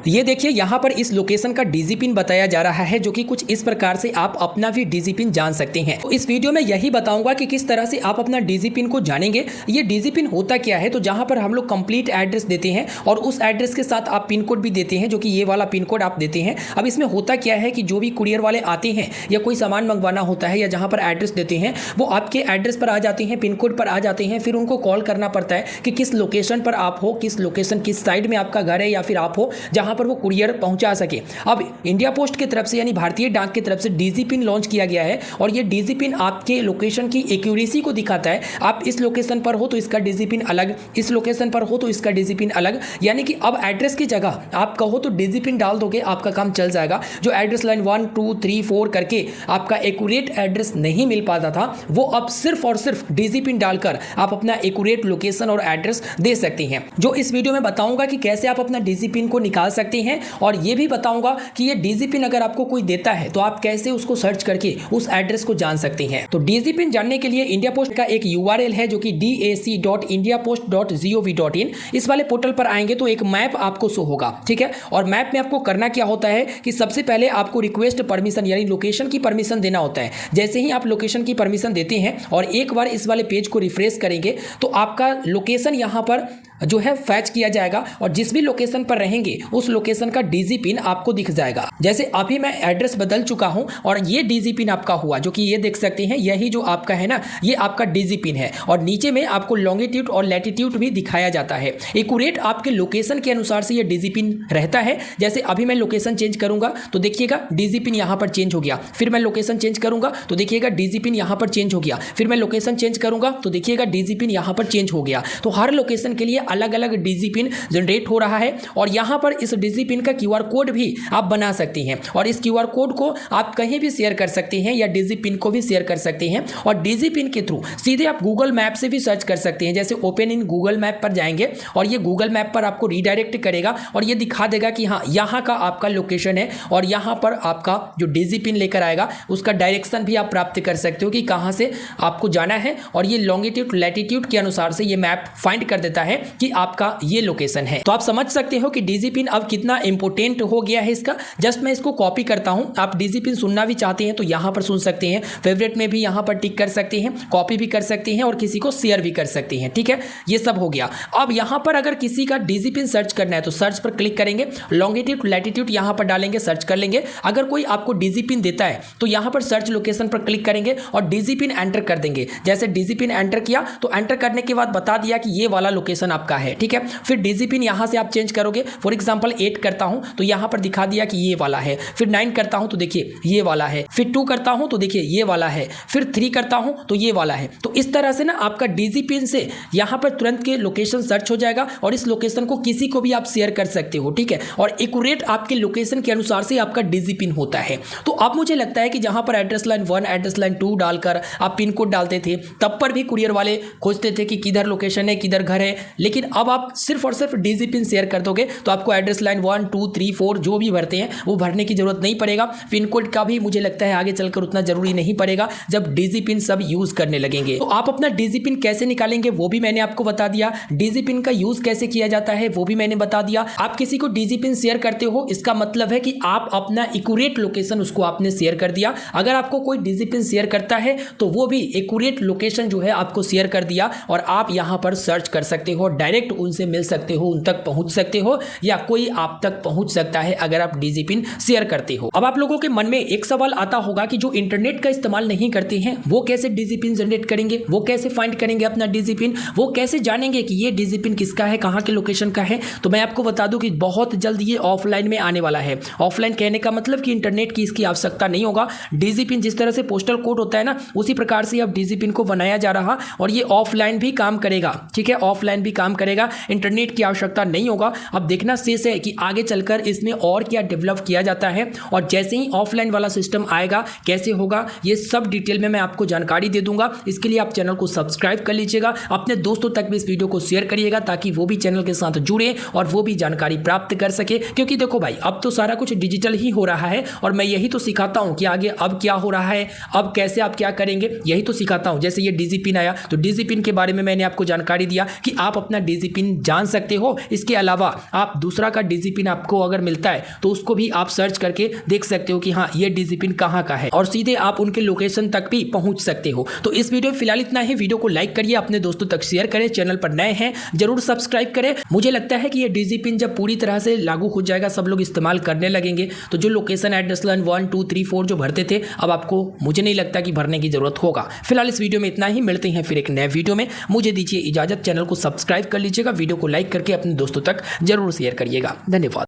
ये देखिए यहाँ पर इस लोकेशन का डीजी पिन बताया जा रहा है, जो कि कुछ इस प्रकार से आप अपना भी डीजी पिन जान सकते हैं। तो इस वीडियो में यही बताऊंगा कि किस तरह से आप अपना डीजी पिन को जानेंगे। ये डीजी पिन होता क्या है, तो जहाँ पर हम लोग कंप्लीट एड्रेस देते हैं और उस एड्रेस के साथ आप पिन कोड भी देते हैं, जो कि ये वाला पिन कोड आप देते हैं। अब इसमें होता क्या है कि जो भी कुरियर वाले आते हैं या कोई सामान मंगवाना होता है या जहाँ पर एड्रेस देते हैं, वो आपके एड्रेस पर आ जाते हैं, पिन कोड पर आ जाते हैं। फिर उनको कॉल करना पड़ता है कि किस लोकेशन पर आप हो, किस लोकेशन किस साइड में आपका घर है या फिर आप हो जहाँ पर वो कुरियर पहुंचा सके। अब इंडिया पोस्ट की तरफ से यानी भारतीय डाक की तरफ से डीजी पिन लॉन्च किया गया है और ये डीजी पिन आपके लोकेशन की एक्यूरेसी को दिखाता है। आप इस लोकेशन पर हो तो इसका डीजी पिन अलग, इस लोकेशन पर हो तो इसका डीजी पिन अलग। यानी कि अब एड्रेस की जगह आप कहो तो डीजी पिन डाल दोगे, आपका काम चल जाएगा। जो एड्रेस लाइन 1 2 3 4 करके आपका एक्यूरेट एड्रेस नहीं मिल पाता था, वो अब सिर्फ और सिर्फ डीजी पिन डालकर आप अपना एक्यूरेट लोकेशन और एड्रेस दे सकते हैं। जो इस वीडियो में बताऊंगा कि कैसे आप अपना डीजी पिन को निकाल सकते हैं और ये भी बताऊंगा कि ये डीजी पिन अगर आपको कोई देता है तो आप कैसे उसको सर्च करके उस एड्रेस को जान सकते हैं। तो डीजी पिन जानने के लिए इंडिया पोस्ट का एक यूआरएल है, जो कि dac.indiapost.gov.in। इस वाले पोर्टल पर आएंगे तो एक मैप आपको शो होगा, ठीक है। और मैप में आपको करना क्या होता है कि सबसे पहले आपको रिक्वेस्ट परमिशन यानी लोकेशन की परमिशन देना होता है। जैसे ही आप लोकेशन की परमिशन देते हैं और एक बार इस वाले पेज को रिफ्रेश करेंगे तो आपका लोकेशन यहाँ पर जो है फैच किया जाएगा और जिस भी लोकेशन पर रहेंगे उस लोकेशन का डीजी पिन आपको दिख जाएगा। जैसे अभी मैं एड्रेस बदल चुका हूं और ये डीजी पिन आपका हुआ, जो कि ये देख सकते हैं, यही जो आपका है ना, ये आपका डीजी पिन है। और नीचे में आपको लॉन्गिट्यूड और लैटिट्यूड भी दिखाया जाता है। एक्यूरेट आपके लोकेशन के अनुसार से ये डीजी पिन रहता है। जैसे अभी मैं लोकेशन चेंज करूंगा तो देखिएगा डीजी पिन यहाँ पर चेंज हो गया। फिर मैं लोकेशन चेंज करूंगा तो देखिएगा डीजी पिन यहाँ पर चेंज हो गया। फिर मैं लोकेशन चेंज करूंगा तो देखिएगा डीजी पिन यहाँ पर चेंज हो गया। तो हर लोकेशन के लिए अलग अलग डीजी पिन जनरेट हो रहा है और यहाँ पर इस डीजी पिन का क्यूआर कोड भी आप बना सकते हैं और इस क्यूआर कोड को आप कहीं भी शेयर कर सकते हैं या डीजी पिन को भी शेयर कर सकते हैं। और डीजी पिन के थ्रू सीधे आप गूगल मैप से भी सर्च कर सकते हैं। जैसे ओपन इन गूगल मैप पर जाएंगे और ये गूगल मैप पर आपको रीडायरेक्ट करेगा और ये दिखा देगा कि हाँ यहाँ का आपका लोकेशन है और यहाँ पर आपका जो डीजी पिन लेकर आएगा उसका डायरेक्शन भी आप प्राप्त कर सकते हो कि कहाँ से आपको जाना है। और ये लॉन्गिट्यूड लैटिट्यूड के अनुसार से ये मैप फाइंड कर देता है कि आपका ये लोकेशन है। तो आप समझ सकते हो कि डीजी पिन अब कितना इंपोर्टेंट हो गया है इसका। जस्ट मैं इसको कॉपी करता हूं। आप डीजी पिन सुनना भी चाहते हैं तो यहां पर सुन सकते हैं, फेवरेट में भी यहां पर टिक कर सकते हैं, कॉपी भी कर सकते हैं और किसी को शेयर भी कर सकते हैं, ठीक है। ये सब हो गया। अब यहां पर अगर किसी का डीजी पिन सर्च करना है तो सर्च पर क्लिक करेंगे, लॉन्गिट्यूड लैटिट्यूड यहां पर डालेंगे, सर्च कर लेंगे। अगर कोई आपको डीजी पिन देता है तो यहां पर सर्च लोकेशन पर क्लिक करेंगे और डीजी पिन एंटर कर देंगे। जैसे डीजी पिन एंटर किया तो एंटर करने के बाद बता दिया कि ये वाला लोकेशन आपका है, ठीक है। फिर डीजी पिन यहां से आप चेंज करोगे। फॉर एग्जांपल 8 करता हूं तो यहां पर दिखा दिया कि ये वाला है। फिर 9 करता हूं तो देखिए ये वाला है। फिर 2 करता हूं तो देखिए ये वाला है। फिर 3 करता हूं तो ये वाला है। तो इस तरह से ना आपका डीजी पिन से यहां पर तुरंत के लोकेशन सर्च हो जाएगा और इस लोकेशन को किसी को भी आप शेयर कर सकते हो, ठीक है। और एक्यूरेट आपके लोकेशन के अनुसार से आपका डीजी पिन होता है। तो अब मुझे लगता है कि जहां पर एड्रेस लाइन 1 एड्रेस लाइन 2 डालकर आप पिन कोड डालते थे तब पर भी कुरियर वाले खोजते थे कि किधर लोकेशन है, किधर घर है। लेकिन अब आप सिर्फ और सिर्फ डीजी पिन शेयर कर दोगे तो आपको एड्रेस लाइन 1 2 3 4 जो भी भरते हैं वो भरने की जरूरत नहीं पड़ेगा। पिन कोड का भी मुझे लगता है आगे चलकर उतना जरूरी नहीं पड़ेगा जब डीजी पिन सब यूज करने लगेंगे। तो आप अपना डीजी पिन कैसे निकालेंगे वो भी मैंने आपको बता दिया। डीजी पिन का यूज कैसे किया जाता है वो भी मैंने बता दिया। आप किसी को डीजी पिन शेयर करते हो इसका मतलब है कि आप अपना एक्यूरेट लोकेशन उसको आपने शेयर कर दिया। अगर आपको कोई डीजी पिन शेयर करता है तो वो भी एक्यूरेट लोकेशन जो है आपको शेयर कर दिया और आप यहां पर सर्च कर सकते हो, डायरेक्ट उनसे मिल सकते हो, उन तक पहुंच सकते हो या कोई आप तक पहुंच सकता है अगर आप डीजी पिन शेयर करते हो। अब आप लोगों के मन में एक सवाल आता होगा कि जो इंटरनेट का इस्तेमाल नहीं करते हैं वो कैसे डीजी पिन जनरेट करेंगे, वो कैसे फाइंड करेंगे अपना डीजी पिन, वो कैसे जानेंगे कि ये डीजी पिन किसका है, कहां के लोकेशन का है। तो मैं आपको बता दूं कि बहुत जल्द ये ऑफलाइन में आने वाला है। ऑफलाइन कहने का मतलब कि इंटरनेट की इसकी आवश्यकता नहीं होगा। डीजी पिन जिस तरह से पोस्टल कोड होता है ना, उसी प्रकार से अब डीजी पिन को बनाया जा रहा और ये ऑफलाइन भी काम करेगा, ठीक है। ऑफलाइन भी काम करेगा, इंटरनेट की आवश्यकता नहीं होगा। अब देखना शेष है कि आगे चलकर इसमें और क्या डेवलप किया जाता है और जैसे ही ऑफलाइन वाला सिस्टम आएगा कैसे होगा ये सब डिटेल में मैं आपको जानकारी दे दूंगा। इसके लिए आप चैनल को सब्सक्राइब कर लीजिएगा, अपने दोस्तों तक भी इस वीडियो को शेयर करिएगा ताकि वो भी चैनल के साथ जुड़े और वो भी जानकारी प्राप्त कर सके। क्योंकि देखो भाई अब तो सारा कुछ डिजिटल ही हो रहा है और मैं यही तो सिखाता हूँ कि आगे अब क्या हो रहा है, अब कैसे आप क्या करेंगे, यही तो सिखाता हूँ। जैसे ये डीजी पिन आया तो डीजी पिन के बारे में मैंने आपको जानकारी दिया कि आप अपना डीजी पिन जान सकते हो। इसके अलावा आप दूसरा का डीजी पिन आपको अगर मिलता है तो उसको भी आप सर्च करके देख सकते हो कि हाँ ये डीजी पिन कहाँ का है, और सीधे आप उनके लोकेशन तक भी पहुंच सकते हो। तो इस वीडियो में फिलहाल इतना ही। वीडियो को लाइक करिए, अपने दोस्तों तक शेयर करें, चैनल पर नए हैं जरूर सब्सक्राइब करें। मुझे लगता है कि ये डीजी पिन जब पूरी तरह से लागू हो जाएगा, सब लोग इस्तेमाल करने लगेंगे, तो जो लोकेशन एड्रेस 1 2 3 4 जो भरते थे, अब आपको मुझे नहीं लगता कि भरने की जरूरत होगा। फिलहाल इस वीडियो में इतना ही, मिलते हैं फिर एक नए वीडियो में। मुझे दीजिए इजाजत, चैनल को सब्सक्राइब कर लीजिएगा, वीडियो को लाइक करके अपने दोस्तों तक जरूर शेयर करिएगा। धन्यवाद।